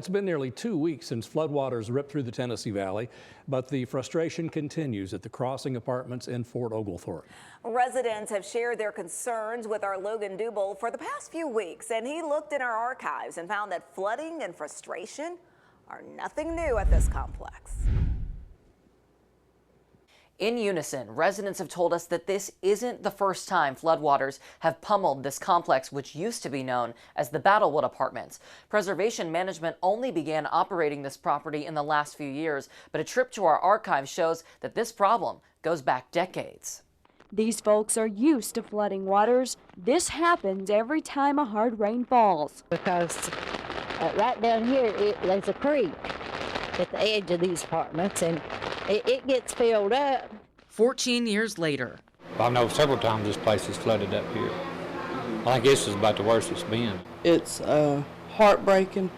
It's been nearly 2 weeks since floodwaters ripped through the Tennessee Valley, but the frustration continues at the Crossing Apartments in Fort Oglethorpe. Residents have shared their concerns with our Logan Dubel for the past few weeks, and he looked in our archives and found that flooding and frustration are nothing new at this complex. In unison, residents have told us that this isn't the first time floodwaters have pummeled this complex, which used to be known as the Battlewood Apartments. Preservation Management only began operating this property in the last few years, but a trip to our archives shows that this problem goes back decades. These folks are used to flooding waters. This happens every time a hard rain falls. Because right down here, there's a creek at the edge of these apartments, and it gets filled up. 14 years later. I know several times this place has flooded up here. I think this is about the worst it's been. It's heartbreaking,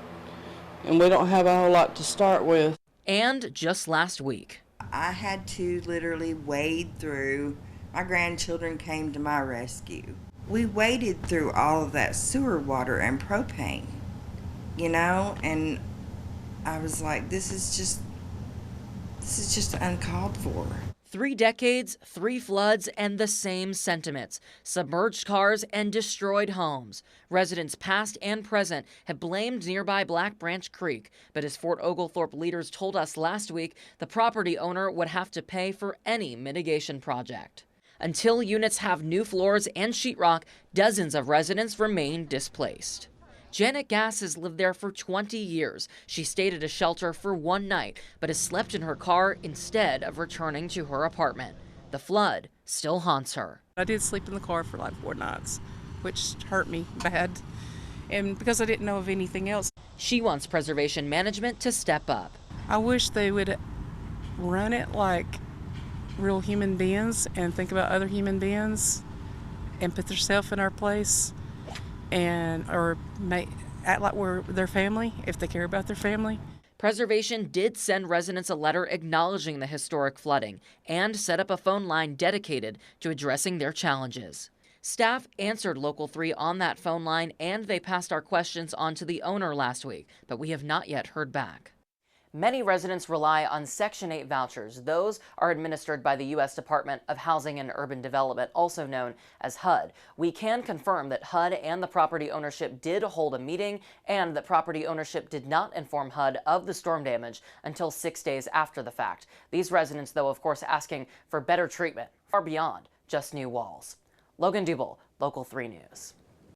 and we don't have a whole lot to start with. And just last week, I had to literally wade through. My grandchildren came to my rescue. We waded through all of that sewer water and propane, and I was like, this is just uncalled for. 3 decades, 3 floods, and the same sentiments. Submerged cars and destroyed homes. Residents past and present have blamed nearby Black Branch Creek, but as Fort Oglethorpe leaders told us last week, the property owner would have to pay for any mitigation project. Until units have new floors and sheetrock, dozens of residents remain displaced. Janet Gass has lived there for 20 years. She stayed at a shelter for one night, but has slept in her car instead of returning to her apartment. The flood still haunts her. I did sleep in the car for like 4 nights, which hurt me bad, and because I didn't know of anything else. She wants Preservation Management to step up. I wish they would run it like real human beings and think about other human beings and put themselves in our place. Or act like we're their family, if they care about their family. Preservation did send residents a letter acknowledging the historic flooding and set up a phone line dedicated to addressing their challenges. Staff answered Local 3 on that phone line, and they passed our questions on to the owner last week, but we have not yet heard back. Many residents rely on Section 8 vouchers. Those are administered by the U.S. Department of Housing and Urban Development, also known as HUD. We can confirm that HUD and the property ownership did hold a meeting, and that property ownership did not inform HUD of the storm damage until 6 days after the fact. These residents, though, of course, asking for better treatment, far beyond just new walls. Logan Dubel, Local 3 News.